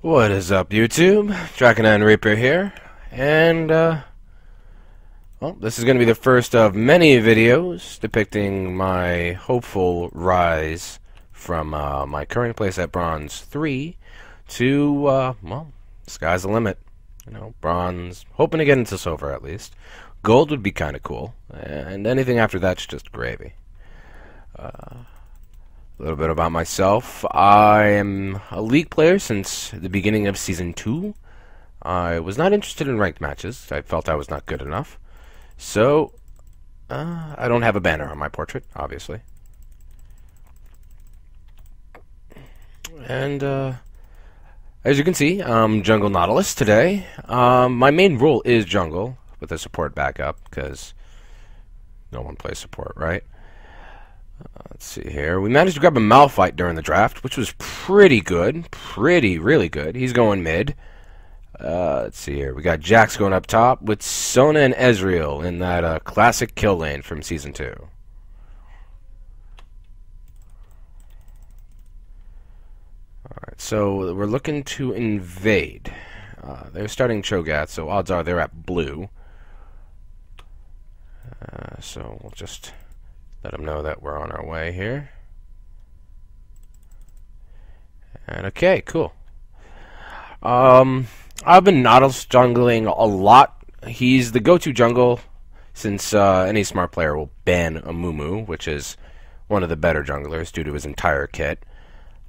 What is up, YouTube? Draconine Reaper here, and, well, this is going to be the first of many videos depicting my hopeful rise from, my current place at Bronze 3 to, well, sky's the limit. You know, Bronze, hoping to get into Silver at least. Gold would be kind of cool, and anything after that's just gravy. A little bit about myself. I am a League player since the beginning of Season 2. I was not interested in ranked matches. I felt I was not good enough. So, I don't have a banner on my portrait, obviously. And, as you can see, I'm Jungle Nautilus today. My main role is jungle, with a support backup, because no one plays support, right? Let's see here. We managed to grab a Malphite during the draft, which was pretty good. Really good. He's going mid. Let's see here. We got Jax going up top with Sona and Ezreal in that classic kill lane from Season 2. Alright, so we're looking to invade. They're starting Cho'Gath, so odds are they're at blue. So we'll just let them know that we're on our way here. And okay, cool. I've been Nautilus jungling a lot. He's the go-to jungle since any smart player will ban a Mumu, which is one of the better junglers due to his entire kit.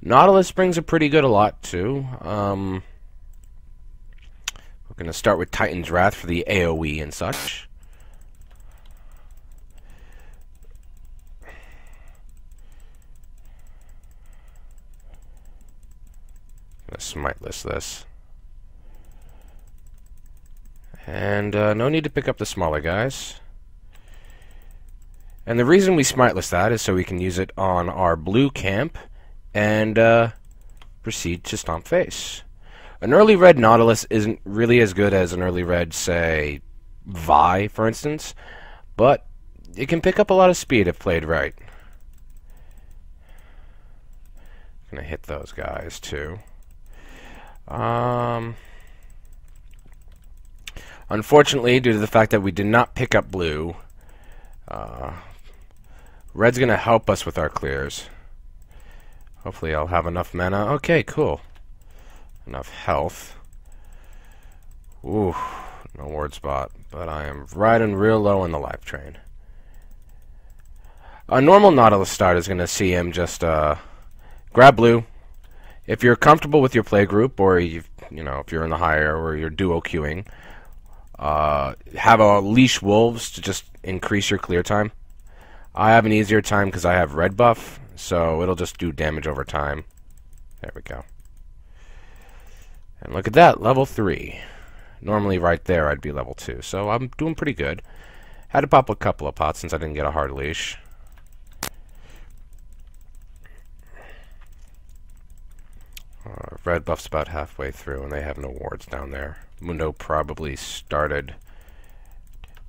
Nautilus brings a pretty good a lot too. We're going to start with Titan's Wrath for the AoE and such. Smiteless this. And no need to pick up the smaller guys. And the reason we smiteless that is so we can use it on our blue camp and proceed to stomp face. An early red Nautilus isn't really as good as an early red, say, Vi, for instance, but it can pick up a lot of speed if played right. Gonna hit those guys too. Unfortunately, due to the fact that we did not pick up blue, red's gonna help us with our clears. Hopefully I'll have enough mana. Okay, cool. Enough health. Ooh, no ward spot, but I am riding real low on the life train. A normal Nautilus start is gonna see him just, grab blue. If you're comfortable with your play group, or you know, if you're in the higher or you're duo queuing, have a leash wolves to just increase your clear time. I have an easier time because I have red buff, so it'll just do damage over time. There we go. And look at that, level 3. Normally right there I'd be level 2, so I'm doing pretty good. Had to pop a couple of pots since I didn't get a hard leash. Red buff's about halfway through, and they have no wards down there. Mundo probably started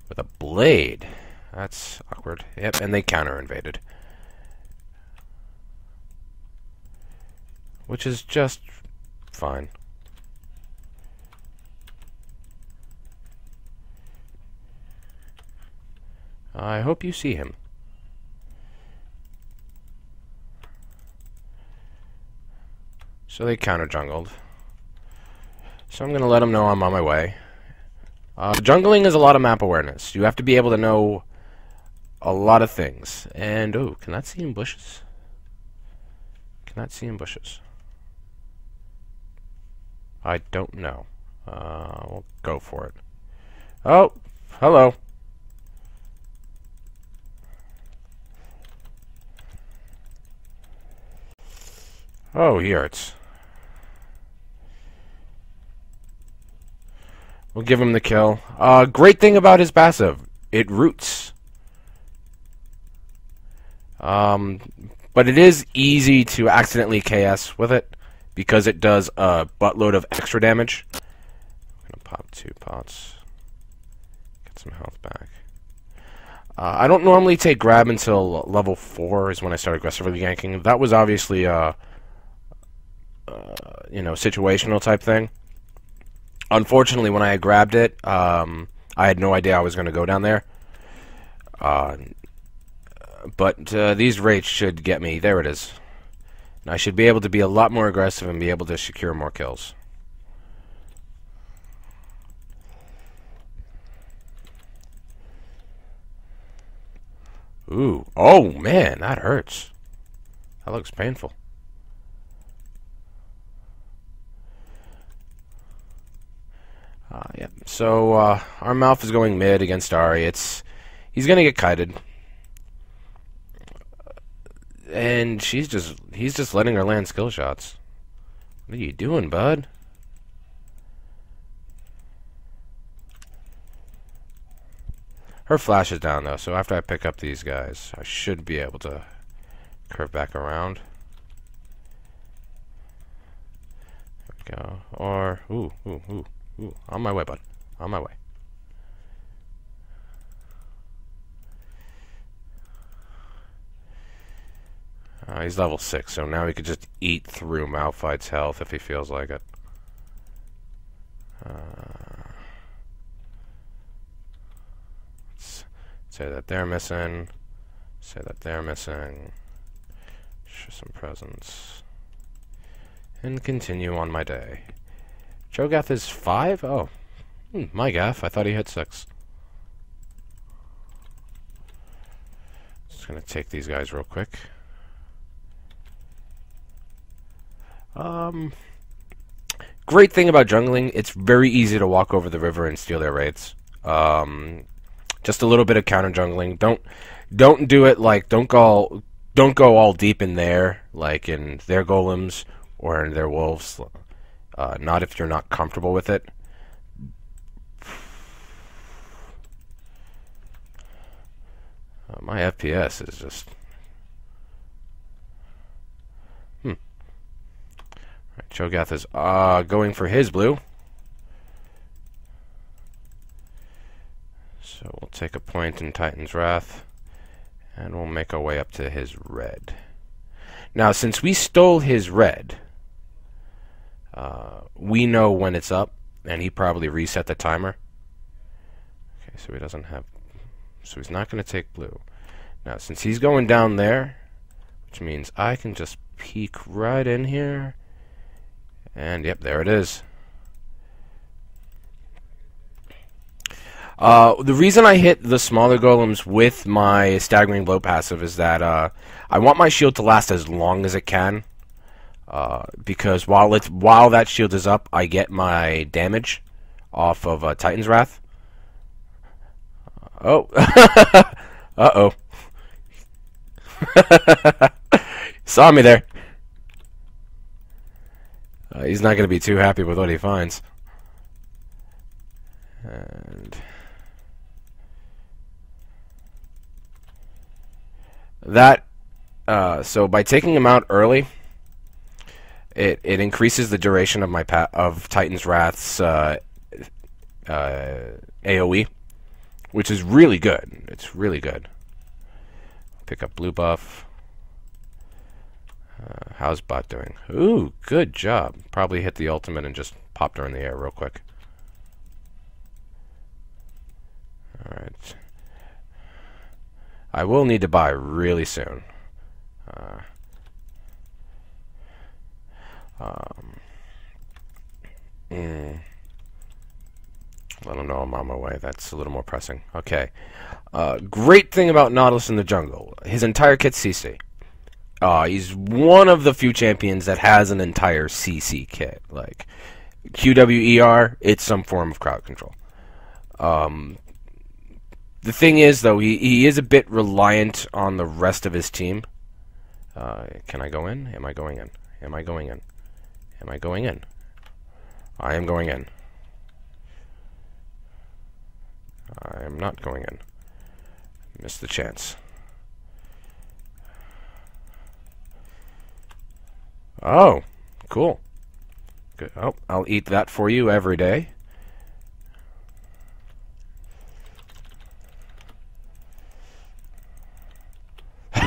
with a blade. That's awkward. Yep, and they counter-invaded. Which is just fine. I hope you see him. So they counter-jungled. So I'm going to let them know I'm on my way. Jungling is a lot of map awareness. You have to be able to know a lot of things. And, oh, can that see in bushes? Can that see in bushes? I don't know. We'll go for it. Oh, hello. Oh, he hurts. We'll give him the kill. Great thing about his passive, it roots. But it is easy to accidentally KS with it, because it does a buttload of extra damage. I'm gonna pop 2 pots. Get some health back. I don't normally take grab until level 4 is when I start aggressively ganking. That was obviously, you know, situational type thing. Unfortunately, when I grabbed it, I had no idea I was going to go down there. But these rates should get me. There it is. And I should be able to be a lot more aggressive and be able to secure more kills. Ooh. Oh, man, that hurts. That looks painful. Yeah. So, our mouth is going mid against Ari. He's gonna get kited. And he's just letting her land skill shots. What are you doing, bud? Her flash is down, though, so after I pick up these guys, I should be able to curve back around. There we go. Or, ooh. On my way, bud. On my way. He's level 6, so now he could just eat through Malphite's health if he feels like it. Let's say that they're missing. Say that they're missing. Show some presence. And continue on my day. Cho'Gath is 5? Oh. My gaff. I thought he had 6. Just gonna take these guys real quick. Great thing about jungling, it's very easy to walk over the river and steal their raids. Just a little bit of counter jungling. Don't do it like don't go all deep in there, like in their golems or in their wolves. Not if you're not comfortable with it. My FPS is just... Right, Cho'Gath is going for his blue. So we'll take a point in Titan's Wrath, and we'll make our way up to his red. Now, since we stole his red, we know when it's up, and he probably reset the timer. Okay, so he doesn't have... So he's not going to take blue. Now, since he's going down there, which means I can just peek right in here, and yep, there it is. The reason I hit the smaller golems with my staggering blow passive is that I want my shield to last as long as it can. Because while that shield is up, I get my damage off of Titan's Wrath. Oh, uh-oh. Saw me there. He's not going to be too happy with what he finds. And that, so by taking him out early, it increases the duration of my of Titan's Wrath's AoE, which is really good. It's really good. Pick up blue buff. How's bot doing? Ooh, good job. Probably hit the ultimate and just popped her in the air real quick. Alright. I will need to buy really soon. I don't know, I'm on my way. That's a little more pressing. Okay. Great thing about Nautilus in the jungle. His entire kit's CC. He's one of the few champions that has an entire CC kit. Like, QWER, it's some form of crowd control. The thing is, though, he is a bit reliant on the rest of his team. Can I go in? Am I going in? Am I going in? Am I going in? I am going in. I am not going in. Missed the chance. Oh, cool. Good. Oh, I'll eat that for you every day.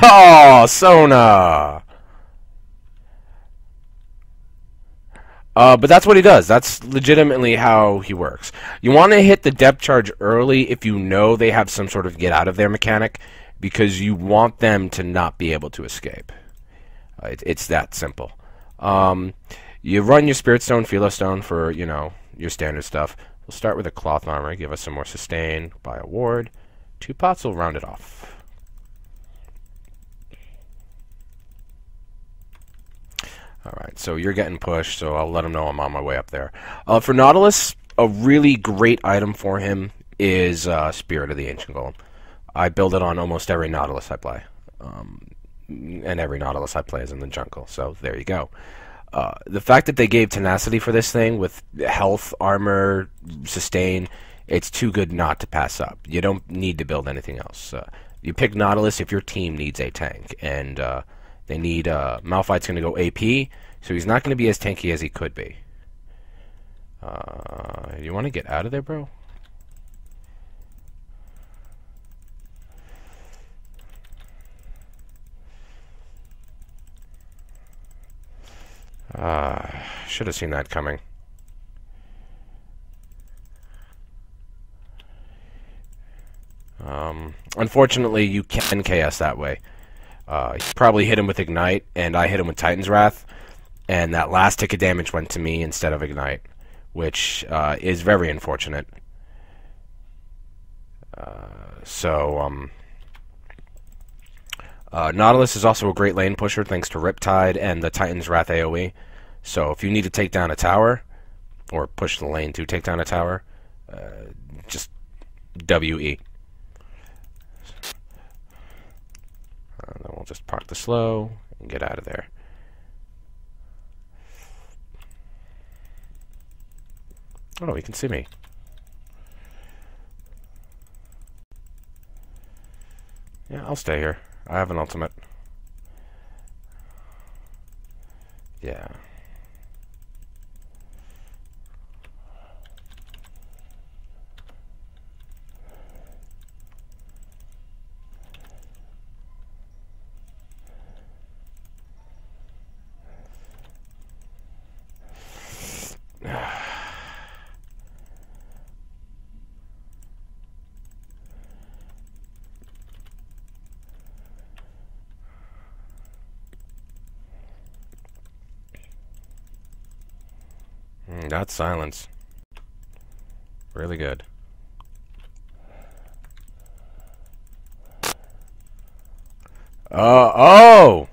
Oh, Sona! But that's what he does. That's legitimately how he works. You want to hit the depth charge early if you know they have some sort of get out of there mechanic, because you want them to not be able to escape. It's that simple. You run your Spirit Stone, Philo Stone for, you know, your standard stuff. We'll start with a Cloth Armor, give us some more sustain, buy a ward. 2 pots will round it off. Alright, so you're getting pushed, so I'll let him know I'm on my way up there. For Nautilus, a really great item for him is Spirit of the Ancient Golem. I build it on almost every Nautilus I play. And every Nautilus I play is in the jungle, so there you go. The fact that they gave tenacity for this thing with health, armor, sustain, it's too good not to pass up. You don't need to build anything else. You pick Nautilus if your team needs a tank, and they need Malphite's going to go AP, so he's not going to be as tanky as he could be. You want to get out of there, bro? Should have seen that coming. Unfortunately, you can KS that way. You probably hit him with Ignite, and I hit him with Titan's Wrath, and that last tick of damage went to me instead of Ignite, which is very unfortunate. Nautilus is also a great lane pusher thanks to Riptide and the Titan's Wrath AoE. So if you need to take down a tower, or push the lane to take down a tower, just WE. Then we'll just park the slow and get out of there. Oh, he can see me. Yeah, I'll stay here. I have an ultimate. Yeah. That's silence. Really good. Oh!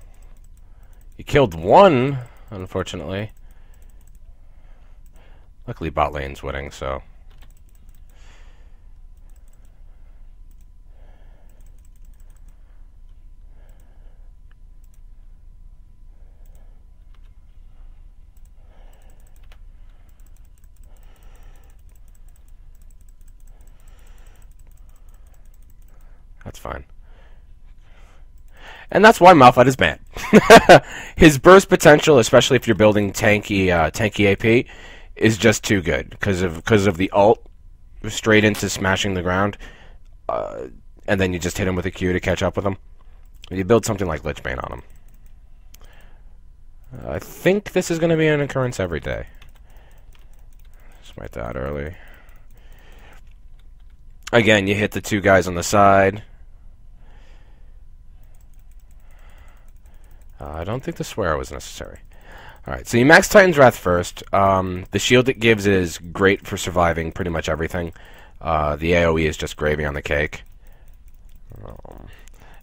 You killed one, unfortunately. Luckily bot lane's winning, so... That's fine. And that's why Malphite is banned. His burst potential, especially if you're building tanky AP, is just too good because of the ult straight into smashing the ground, and then you just hit him with a Q to catch up with him. You build something like Lichbane on him. I think this is going to be an occurrence every day. Smite that early. Again, you hit the 2 guys on the side. I don't think the swear was necessary. Alright, so you max Titan's Wrath first. The shield it gives is great for surviving pretty much everything. The AoE is just gravy on the cake.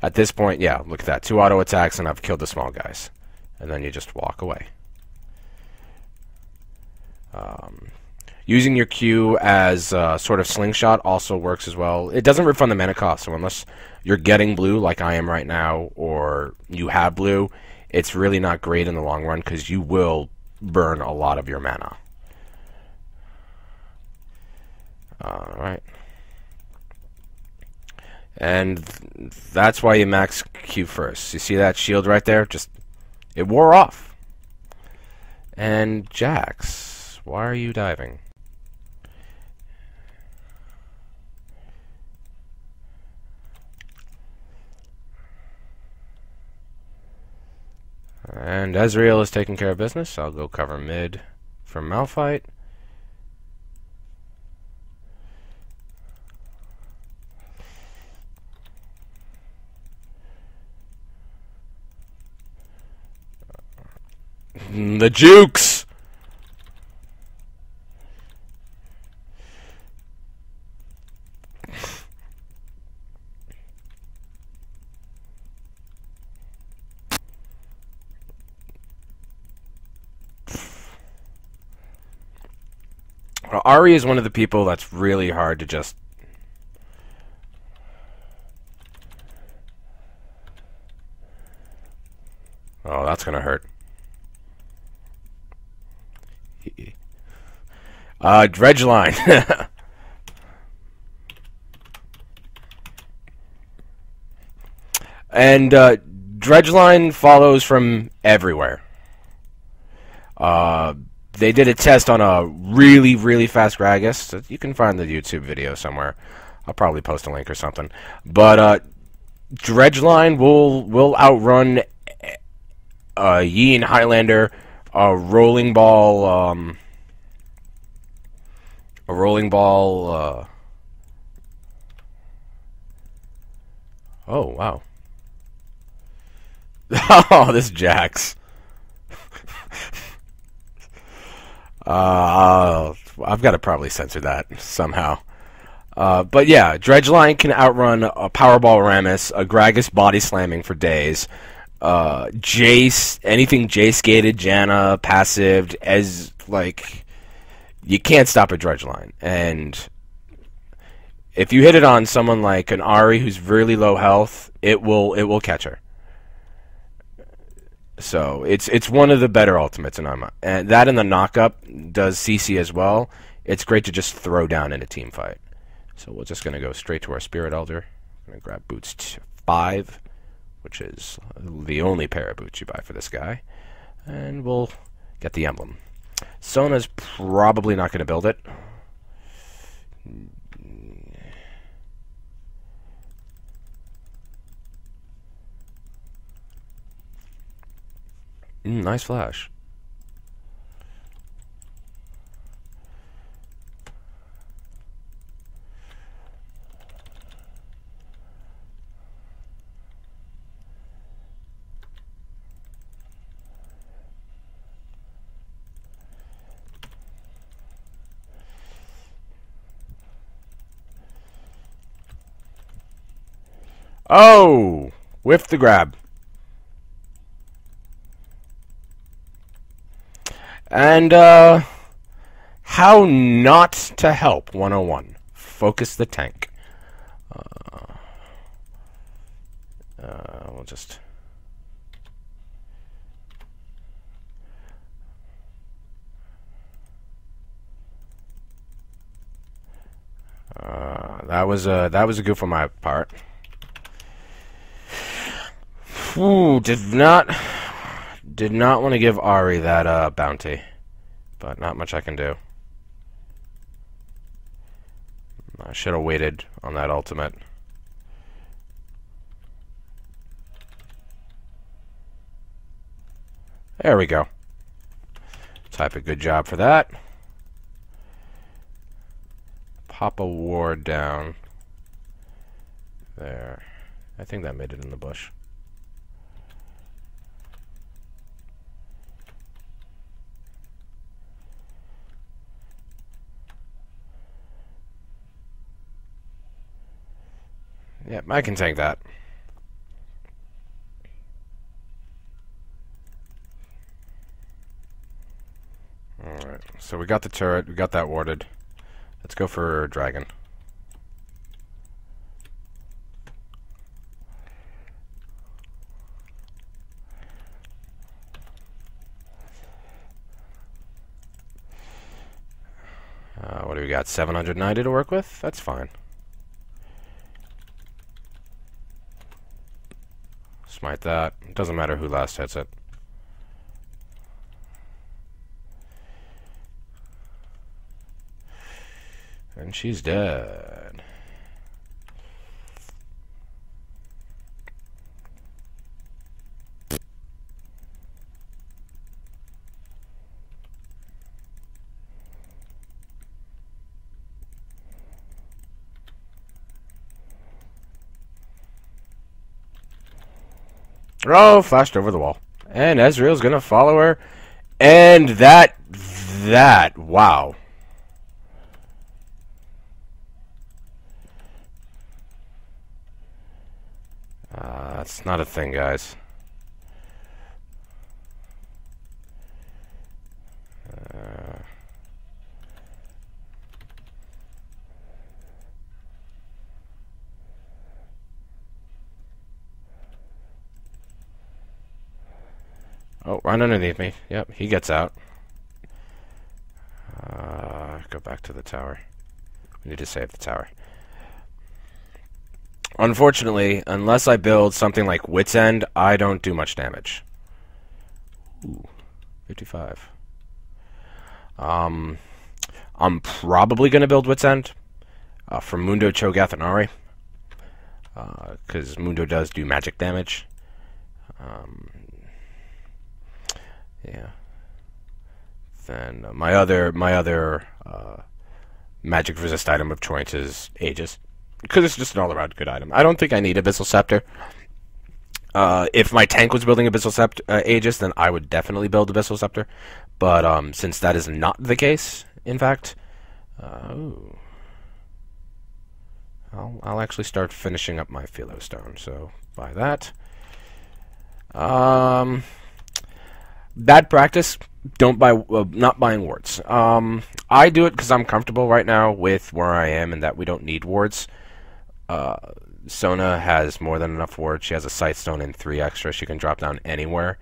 At this point, yeah, look at that. 2 auto attacks and I've killed the small guys. And then you just walk away. Using your Q as sort of slingshot also works as well. It doesn't refund the mana cost, so unless you're getting blue like I am right now, or you have blue, it's really not great in the long run because you will burn a lot of your mana. Alright. And that's why you max Q first. You see that shield right there? Just, it wore off. And Jax, why are you diving? And Ezreal is taking care of business. I'll go cover mid from Malphite. The jukes! Ari is one of the people that's really hard to just... Oh, that's gonna hurt. Dredgeline. And Dredgeline follows from everywhere. They did a test on a really, really fast Gragas. You can find the YouTube video somewhere. I'll probably post a link or something. But Dredgeline will outrun Yi and Highlander, a rolling ball. Oh wow. Oh, this Jax. I've got to probably censor that somehow. But yeah, Dredgeline can outrun a Powerball Rammus, a Gragas body slamming for days. Jace, anything Jace-gated, Janna, passived, as, like, you can't stop a Dredgeline. And if you hit it on someone like an Ari who's really low health, it will catch her. So it's one of the better ultimates in Arma. And that in the knockup does CC as well. It's great to just throw down in a team fight. So we're just going to go straight to our Spirit Elder. I'm going to grab boots 5, which is the only pair of boots you buy for this guy. And we'll get the emblem. Sona's probably not going to build it. Nice flash. Oh! Whiffed the grab. And, how not to help 101. Focus the tank. We'll just... that was a goof on my part. Ooh, did not want to give Ari that bounty, but not much I can do. I should have waited on that ultimate. There we go. Type a good job for that. Pop a ward down. There. I think that made it in the bush. Yep, I can take that. Alright, so we got the turret, we got that warded. Let's go for dragon. What do we got? 790 to work with? That's fine. Smite that. Doesn't matter who last hits it. And she's dead. Oh, flashed over the wall. And Ezreal's gonna follow her. And that, wow. That's not a thing, guys. Oh, right underneath me. Yep, he gets out. Go back to the tower. We need to save the tower. Unfortunately, unless I build something like Wit's End, I don't do much damage. Ooh, 55. I'm probably going to build Wit's End for Mundo, Cho'Gath, and Ahri. Because Mundo does do magic damage. Yeah. Then my other magic resist item of choice is Aegis, because it's just an all-around good item. I don't think I need Abyssal Scepter. If my tank was building Abyssal Scepter Aegis, then I would definitely build Abyssal Scepter. But since that is not the case, in fact, I'll actually start finishing up my Philo Stone. So buy that. Bad practice. Don't buy. Not buying wards. I do it because I'm comfortable right now with where I am and that we don't need wards. Sona has more than enough wards. She has a Sight Stone and 3 extra. She can drop down anywhere.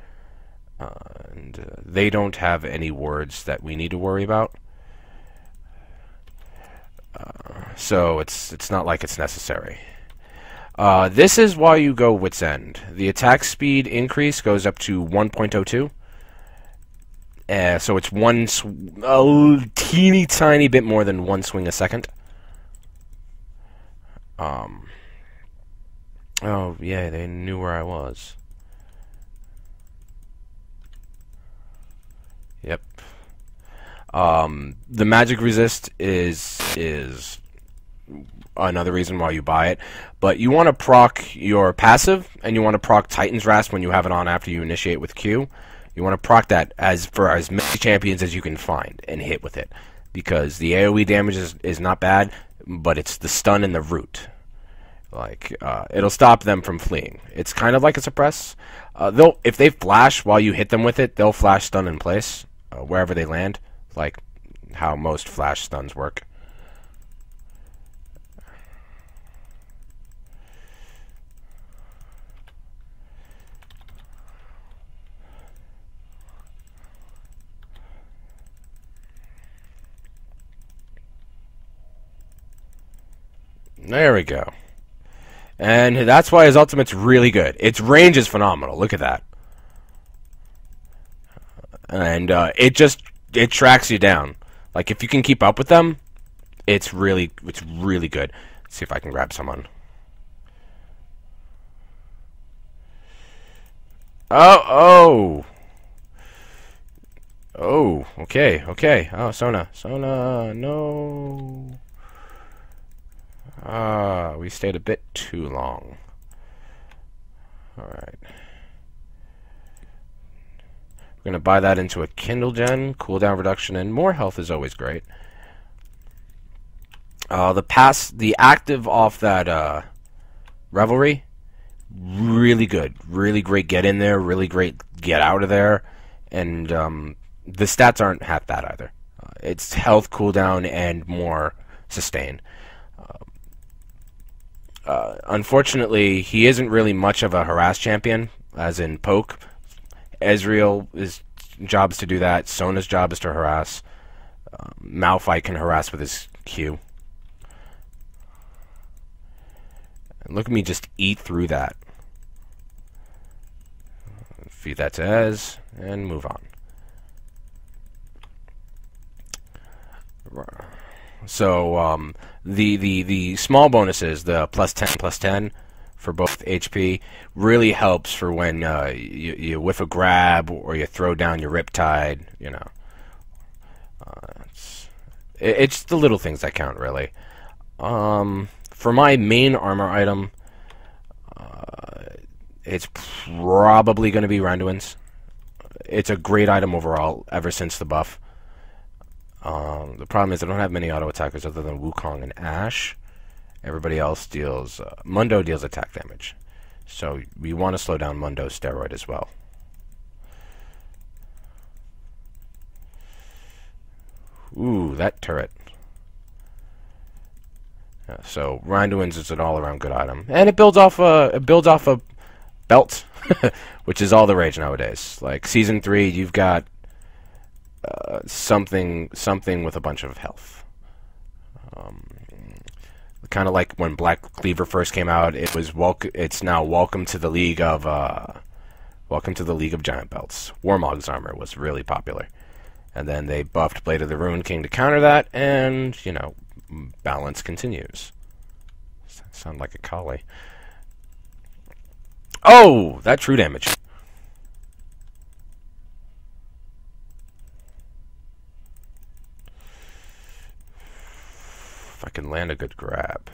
And they don't have any wards that we need to worry about. So it's not like it's necessary. This is why you go Wit's End. The attack speed increase goes up to 1.02. So it's a teeny tiny bit more than 1 swing a second. Oh, yeah, they knew where I was. Yep. The magic resist is another reason why you buy it. But you want to proc your passive, and you want to proc Titan's Wrath when you have it on after you initiate with Q. You want to proc that for as many champions as you can find and hit with it. Because the AoE damage is not bad, but it's the stun and the root. Like, it'll stop them from fleeing. It's kind of like a suppress. If they flash while you hit them with it, they'll flash stun in place, wherever they land. Like how most flash stuns work. There we go. And that's why his ultimate's really good. Its range is phenomenal. Look at that. And it tracks you down. Like, if you can keep up with them, it's really good. Let's see if I can grab someone. Oh, okay. Oh, Sona, no. We stayed a bit too long. Alright. We're going to buy that into a Kindle Gen. Cooldown reduction and more health is always great. The active off that Revelry, really good. Really great get in there, really great get out of there. And the stats aren't half bad either. It's health, cooldown, and more sustain. Unfortunately, he isn't really much of a harass champion, as in poke. Ezreal's job is to do that. Sona's job is to harass. Malphite can harass with his Q. And look at me just eat through that. Feed that to Ez, and move on. So, the small bonuses, the +10/+10 for both HP, really helps for when you whiff a grab or you throw down your Riptide, you know. It's the little things that count, really. For my main armor item, it's probably going to be Randuin's. It's a great item overall ever since the buff. The problem is I don't have many auto attackers other than Wukong and Ash. Everybody else deals... Mundo deals attack damage. So we want to slow down Mundo's steroid as well. Ooh, that turret. Yeah, so Randuin's is an all-around good item. And it builds off a belt, which is all the rage nowadays. Like, Season 3, you've got something with a bunch of health. Kind of like when Black Cleaver first came out, it's now Welcome to the League of Giant Belts. Warmog's armor was really popular. And then they buffed Blade of the Ruined King to counter that, and, you know, balance continues. Sound like a collie. Oh! That true damage. If I can land a good grab.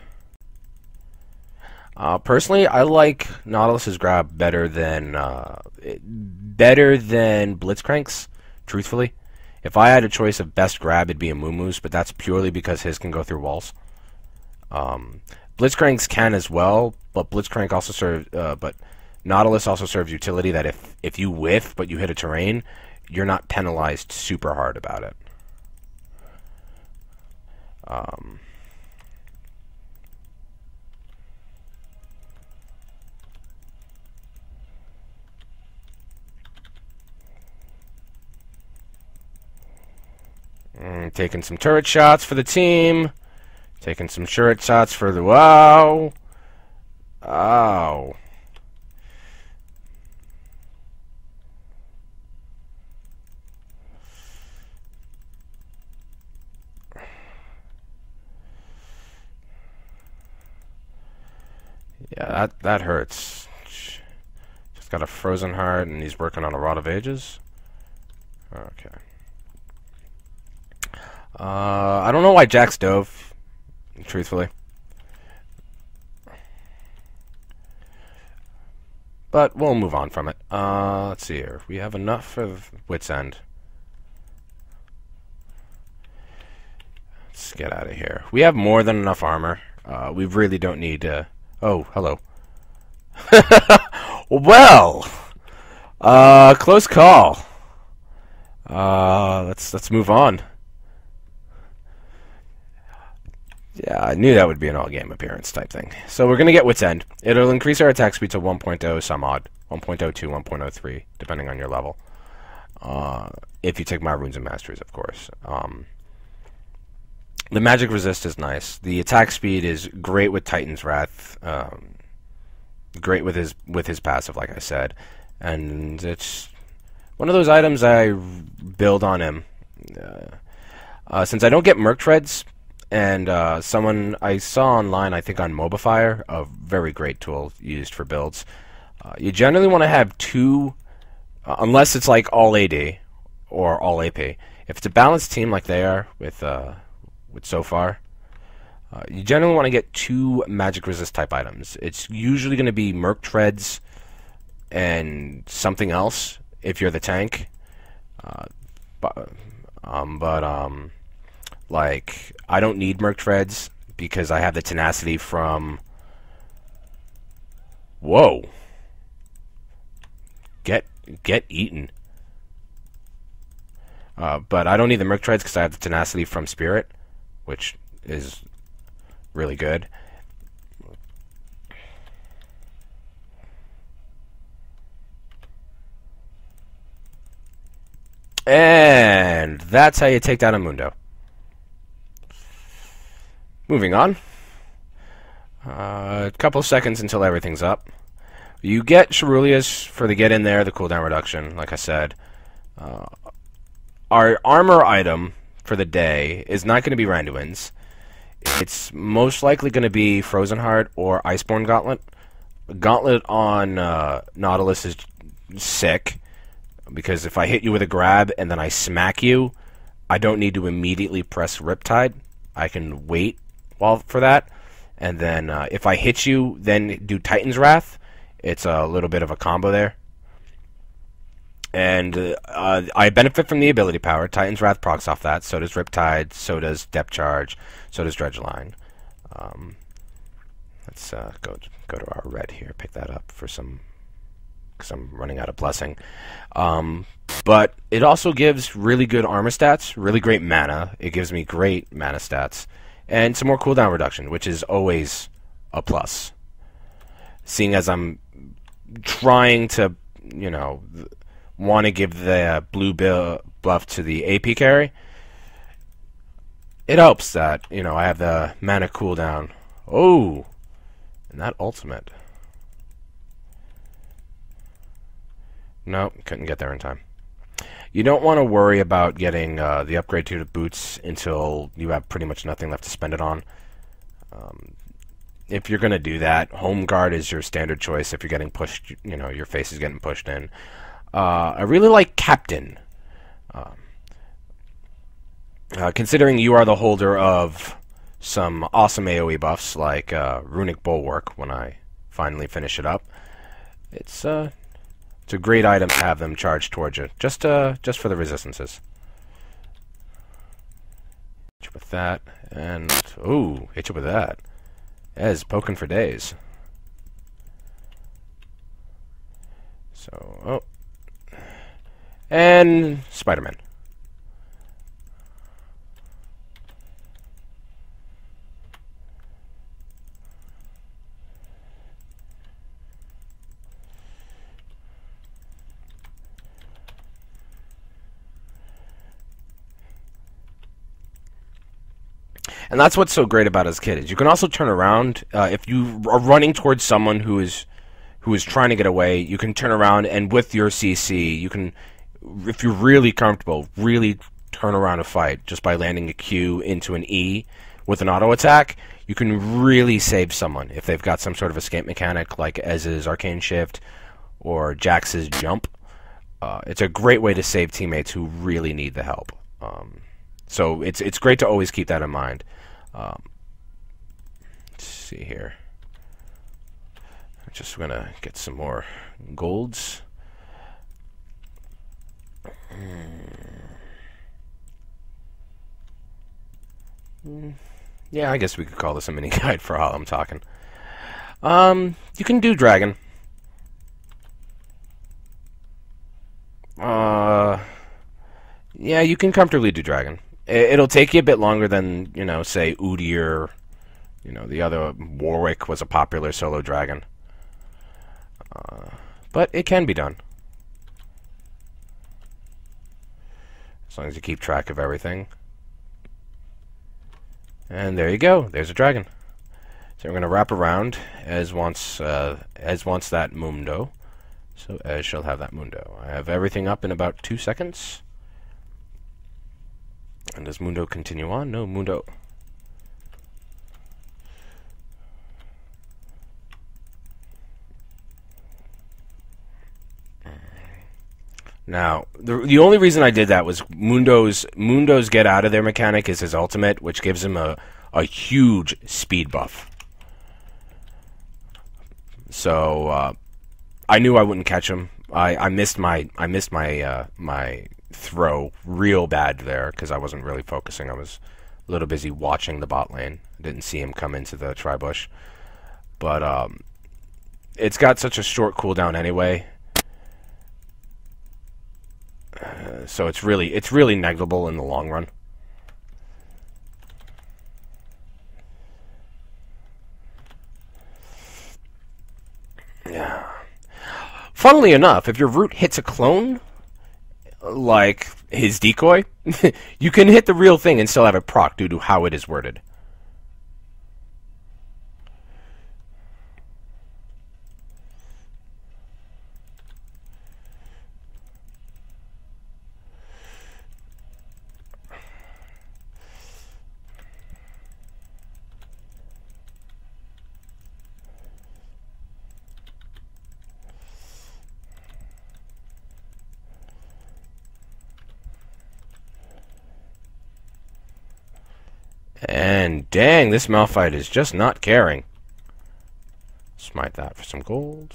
Personally, I like Nautilus's grab better than Blitzcrank's, truthfully. If I had a choice of best grab, it'd be a Moomoo's, but that's purely because his can go through walls. Blitzcrank's can as well, but Blitzcrank also serves, but Nautilus also serves utility that if you whiff but you hit a terrain, you're not penalized super hard about it. Taking some turret shots for the team. Taking some turret shots for the... Wow! Ow. Yeah, that hurts. Just got a frozen heart, and he's working on a Rod of Ages. Okay. I don't know why Jax dove, truthfully. But we'll move on from it. Let's see here. We have enough for Wit's End. Let's get out of here. We have more than enough armor. We really don't need to... Oh, hello. Well! Close call. Let's move on. Yeah, I knew that would be an all-game appearance type thing. So we're going to get Wit's End. It'll increase our attack speed to 1.0 some odd. 1.02, 1.03, depending on your level. If you take my runes and masteries, of course. The magic resist is nice. The attack speed is great with Titan's Wrath. Great with his passive, like I said. And it's one of those items I build on him. Since I don't get Merc Treads... And someone I saw online, I think on Mobifier, a very great tool used for builds. You generally want to have two, unless it's like all AD or all AP. If it's a balanced team like they are with so far, you generally want to get two magic resist type items. It's usually going to be Merc Treads and something else if you're the tank. Like, I don't need Merc Treads because I have the tenacity from... Whoa. Get eaten. But I don't need the Merc Treads because I have the tenacity from Spirit, which is really good. And that's how you take down a Mundo. Moving on. A couple seconds until everything's up. You get Ceruleus for the get in there, the cooldown reduction, like I said. Our armor item for the day is not going to be Randuin's. It's most likely going to be Frozen Heart or Iceborne Gauntlet. Gauntlet on Nautilus is sick, because if I hit you with a grab and then I smack you, I don't need to immediately press Riptide. I can wait for that, and then if I hit you, then do Titan's Wrath. It's a little bit of a combo there. And I benefit from the ability power. Titan's Wrath procs off that. So does Riptide. So does Depth Charge. So does Dredgeline. Let's go to our red here. Pick that up for some, because I'm running out of blessing. But it also gives really good armor stats, really great mana. It gives me great mana stats, and some more cooldown reduction, which is always a plus. Seeing as I'm trying to, you know, want to give the blue buff to the AP carry, it helps that, you know, I have the mana cooldown. Oh, and that ultimate. No, couldn't get there in time. You don't want to worry about getting the upgrade to the boots until you have pretty much nothing left to spend it on. If you're going to do that, Home Guard is your standard choice if you're getting pushed, you know, your face is getting pushed in. I really like Captain. Considering you are the holder of some awesome AoE buffs like Runic Bulwark when I finally finish it up, it's a great item to have them charged towards you, just for the resistances. Hit you with that, and ooh, hit you with that. Ez poking for days. So, oh, and Spider-Man. And that's what's so great about as kid is you can also turn around if you are running towards someone who is trying to get away. You can turn around and with your CC, you can, if you're really comfortable, really turn around a fight just by landing a Q into an E with an auto attack. You can really save someone if they've got some sort of escape mechanic like Ez's Arcane Shift or Jax's Jump. It's a great way to save teammates who really need the help. So it's great to always keep that in mind. Let's see here. I'm just gonna get some more golds. Yeah, I guess we could call this a mini guide for all I'm talking. You can do dragon. Yeah, you can comfortably do dragon. It'll take you a bit longer than, you know, say Udi or, you know, the other Warwick was a popular solo dragon. But it can be done. As long as you keep track of everything. And there you go. There's a dragon. So we're going to wrap around. Ez wants that Mundo. So Ez shall have that Mundo. I have everything up in about 2 seconds. And does Mundo continue on? No, Mundo. Now, the only reason I did that was Mundo's get out of there mechanic is his ultimate, which gives him a huge speed buff. So I knew I wouldn't catch him. I missed my my throw real bad there because I wasn't really focusing. I was a little busy watching the bot lane. I didn't see him come into the tri-bush. But it's got such a short cooldown anyway. So it's really negligible in the long run. Yeah. Funnily enough, if your root hits a clone, like his decoy, you can hit the real thing and still have it proc due to how it is worded. And dang, this Malphite is just not caring. Smite that for some gold.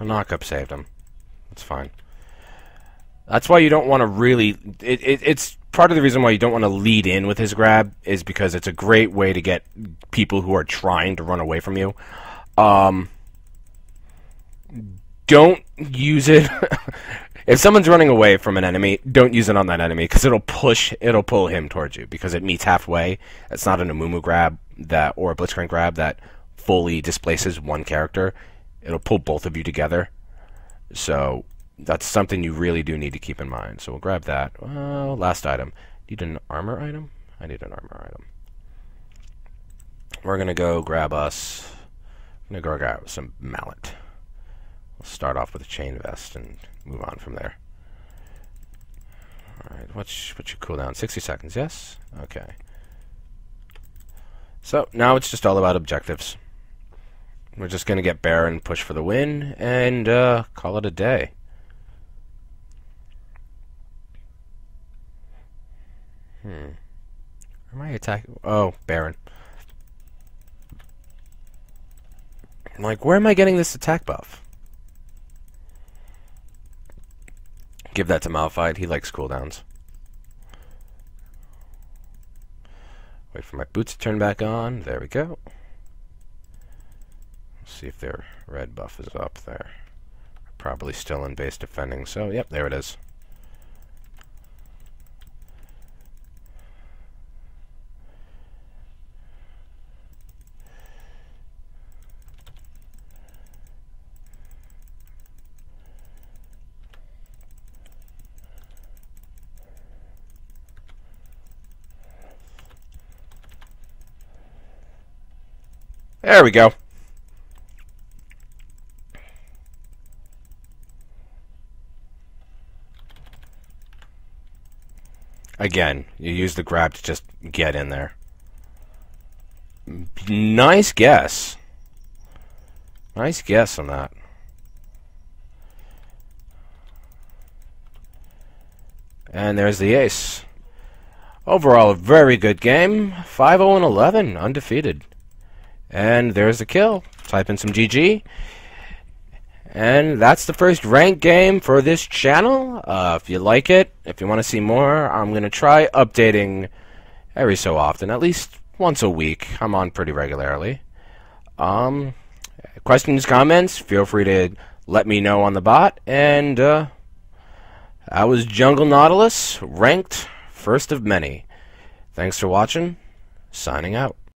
A knock-up saved him. That's fine. That's why you don't want to really... It's part of the reason why you don't want to lead in with his grab is because it's a great way to get people who are trying to run away from you. Don't use it... If someone's running away from an enemy, don't use it on that enemy, because it'll pull him towards you, because it meets halfway. It's not an Amumu grab or a Blitzcrank grab that fully displaces one character. It'll pull both of you together. So that's something you really do need to keep in mind. So we'll grab that. Last item. Need an armor item? I need an armor item. We're going to go grab us... I'm going to go grab some mallet. We'll start off with a chain vest and move on from there. Alright, what's your cooldown? 60 seconds, yes? Okay. So, now it's just all about objectives. We're just going to get Bear and push for the win, and call it a day. Where am I attacking? Oh, Baron. I'm like, where am I getting this attack buff? Give that to Malphite. He likes cooldowns. Wait for my boots to turn back on. There we go. See if their red buff is up there. Probably still in base defending, so yep, there it is. There we go. Again, you use the grab to just get in there. Nice guess. Nice guess on that. And there's the ace. Overall, a very good game. 5-0-11, undefeated. And there's the kill. Type in some GG. And that's the first ranked game for this channel. If you like it, if you want to see more, I'm going to try updating every so often, at least once a week. I'm on pretty regularly. Questions, comments, feel free to let me know on the bot. And that was Jungle Nautilus, ranked first of many. Thanks for watching. Signing out.